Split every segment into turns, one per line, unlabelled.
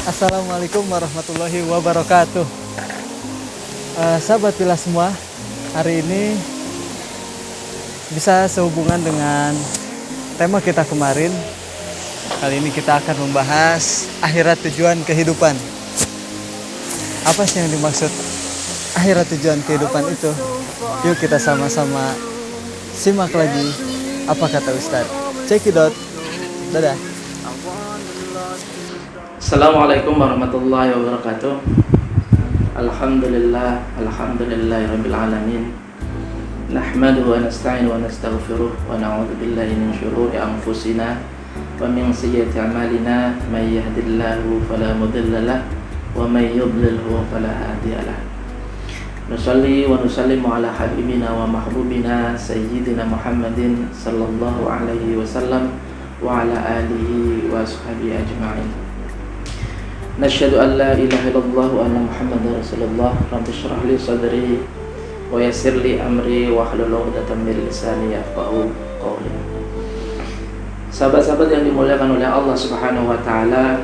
Assalamualaikum warahmatullahi wabarakatuh. Sahabat Pilah semua, hari ini bisa sehubungan dengan tema kita kemarin. Kali ini kita akan membahas akhirat tujuan kehidupan. Apa sih yang dimaksud akhirat tujuan kehidupan itu? Yuk kita sama-sama simak lagi apa kata Ustadz. Check it out. Dadah.
Assalamualaikum warahmatullahi wabarakatuh. Alhamdulillahirabbil alamin. Nahmaduhu wa nasta'inu wa nastaghfiruh wa na'udzu billahi min syururi anfusina wa min sayyiati a'malina. May yahdihillahu fala mudilla lahu wa may yudlilhu fala hadiya lahu. Nusalli wa nusallimu ala habibina wa mahbubina sayyidina Muhammadin sallallahu alaihi wasallam wa ala alihi wa ashabihi ajma'in. Nasyhadu an la ilaha illallah wa anna Muhammadar Rasulullah. Rabbi shrah li sadri wa yassir li amri wa hlul 'uqdatam min lisani yafqahu qawli. Sahabat-sahabat yang dimuliakan oleh Allah Subhanahu wa taala,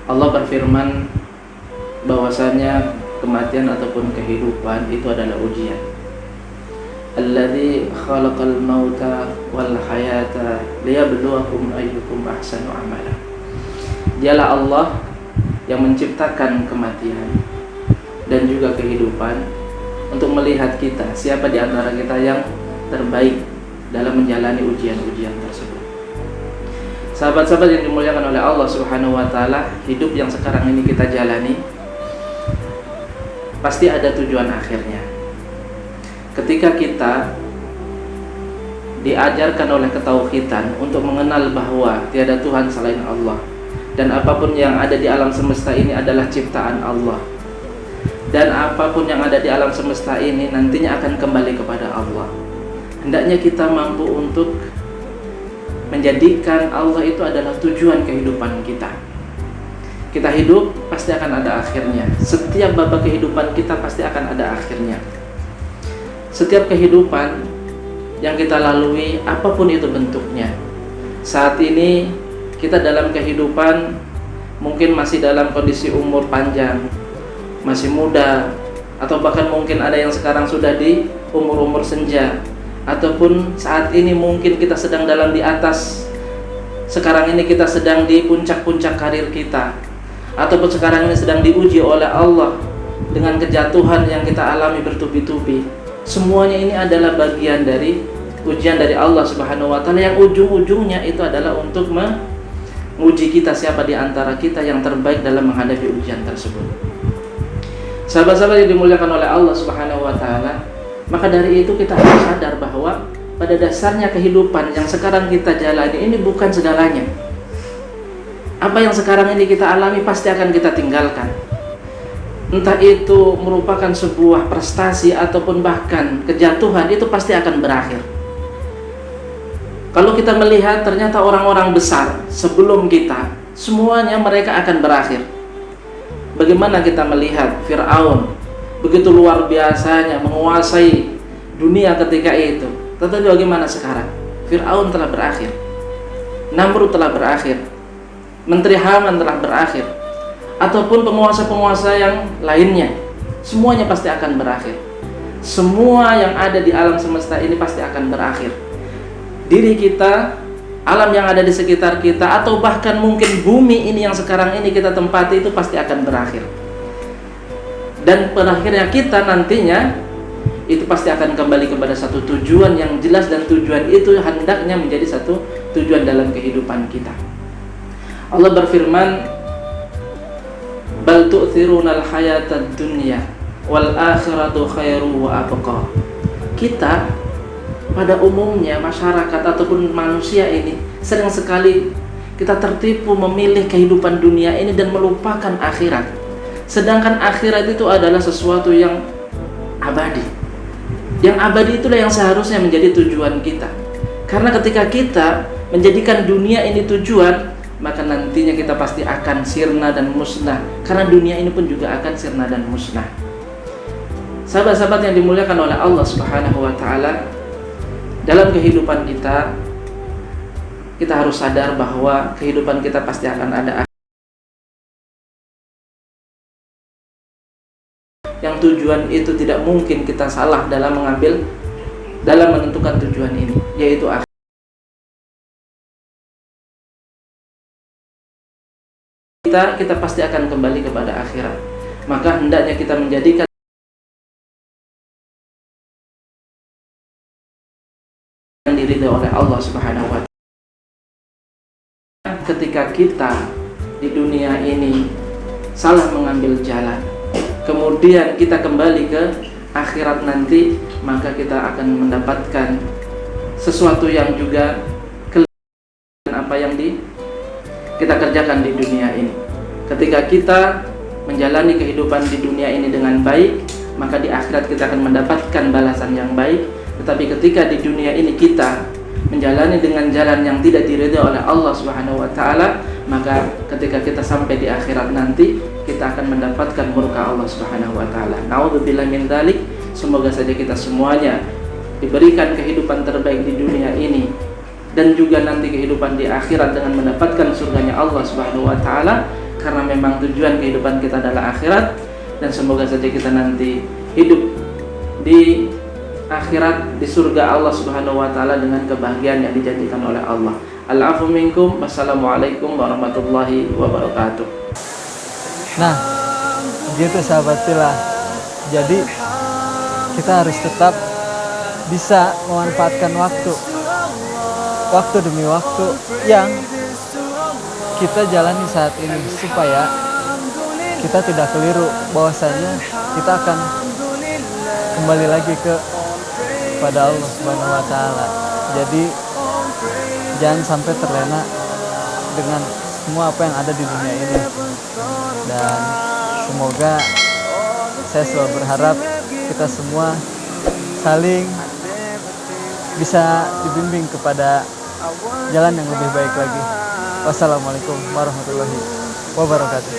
Allah berfirman bahwasanya kematian ataupun kehidupan itu adalah ujian. Alladzi khalaqal mauta wal hayata liyabluwakum ayyukum ahsanu amala. Dialah Allah yang menciptakan kematian dan juga kehidupan untuk melihat kita, siapa di antara kita yang terbaik dalam menjalani ujian-ujian tersebut. Sahabat-sahabat yang dimuliakan oleh Allah Subhanahu wa taala, hidup yang sekarang ini kita jalani pasti ada tujuan akhirnya. Ketika kita diajarkan oleh ketauhidan untuk mengenal bahwa tiada Tuhan selain Allah, dan apapun yang ada di alam semesta ini adalah ciptaan Allah, dan apapun yang ada di alam semesta ini nantinya akan kembali kepada Allah. Hendaknya kita mampu untuk menjadikan Allah itu adalah tujuan kehidupan kita. Kita hidup pasti akan ada akhirnya. Setiap babak kehidupan kita pasti akan ada akhirnya. Setiap kehidupan yang kita lalui, apapun itu bentuknya. Saat ini kita dalam kehidupan mungkin masih dalam kondisi umur panjang, masih muda, atau bahkan mungkin ada yang sekarang sudah di umur-umur senja, ataupun saat ini mungkin kita sedang dalam di atas, sekarang ini kita sedang di puncak-puncak karir kita, ataupun sekarang ini sedang diuji oleh Allah dengan kejatuhan yang kita alami bertubi-tubi. Semuanya ini adalah bagian dari ujian dari Allah Subhanahu wa taala, yang ujung-ujungnya itu adalah untuk menguji kita, siapa di antara kita yang terbaik dalam menghadapi ujian tersebut. Sahabat-sahabat yang dimuliakan oleh Allah Subhanahu wa taala, maka dari itu kita harus sadar bahwa pada dasarnya kehidupan yang sekarang kita jalani ini bukan segalanya. Apa yang sekarang ini kita alami pasti akan kita tinggalkan. Entah itu merupakan sebuah prestasi ataupun bahkan kejatuhan, itu pasti akan berakhir. Kalau kita melihat ternyata orang-orang besar sebelum kita, semuanya mereka akan berakhir. Bagaimana kita melihat Fir'aun begitu luar biasanya menguasai dunia ketika itu, tetapi bagaimana sekarang? Fir'aun telah berakhir, Namrud telah berakhir, Menteri Haman telah berakhir, ataupun penguasa-penguasa yang lainnya, semuanya pasti akan berakhir. Semua yang ada di alam semesta ini pasti akan berakhir. Diri kita, alam yang ada di sekitar kita, atau bahkan mungkin bumi ini yang sekarang ini kita tempati, itu pasti akan berakhir. Dan berakhirnya kita nantinya itu pasti akan kembali kepada satu tujuan yang jelas, dan tujuan itu hendaknya menjadi satu tujuan dalam kehidupan kita. Allah berfirman, bal tu'thirunal hayatad dunya wal akhiratu khairu wa abqa. Kita pada umumnya, masyarakat ataupun manusia ini sering sekali kita tertipu memilih kehidupan dunia ini dan melupakan akhirat. Sedangkan akhirat itu adalah sesuatu yang abadi. Yang abadi itulah yang seharusnya menjadi tujuan kita. Karena ketika kita menjadikan dunia ini tujuan, maka nantinya kita pasti akan sirna dan musnah. Karena dunia ini pun juga akan sirna dan musnah. Sahabat-sahabat yang dimuliakan oleh Allah Subhanahu wa taala, dalam kehidupan kita kita harus sadar bahwa kehidupan kita pasti akan ada yang tujuan itu tidak mungkin kita salah dalam menentukan tujuan ini, yaitu akhir. Kita pasti akan kembali kepada akhirat. Maka hendaknya kita menjadikan yang diridhai oleh Allah Subhanahu wa taala. Ketika kita di dunia ini salah mengambil jalan, kemudian kita kembali ke akhirat nanti, maka kita akan mendapatkan sesuatu yang juga apa yang kita kerjakan di dunia ini. Ketika kita menjalani kehidupan di dunia ini dengan baik, maka di akhirat kita akan mendapatkan balasan yang baik. Tetapi ketika di dunia ini kita menjalani dengan jalan yang tidak diridhai oleh Allah Subhanahu wa taala, maka ketika kita sampai di akhirat nanti, kita akan mendapatkan murka Allah Subhanahu wa taala. Naudzubillah min dzalik. Semoga saja kita semuanya diberikan kehidupan terbaik di dunia ini dan juga nanti kehidupan di akhirat dengan mendapatkan surganya Allah Subhanahu wa taala, karena memang tujuan kehidupan kita adalah akhirat. Dan semoga saja kita nanti hidup di akhirat di surga Allah Subhanahu wa taala dengan kebahagiaan yang dijanjikan oleh Allah. Al-afu minkum. Wassalamualaikum warahmatullahi wabarakatuh.
Nah, begitu sahabat Pilah. Jadi kita harus tetap bisa memanfaatkan waktu demi waktu yang kita jalani saat ini, supaya kita tidak keliru bahwasanya kita akan kembali lagi kepada Allah Subhanahu wa taala. Jadi jangan sampai terlena dengan semua apa yang ada di dunia ini. Dan semoga saya selalu berharap kita semua saling bisa dibimbing kepada jalan yang lebih baik lagi. Wassalamualaikum warahmatullahi wabarakatuh.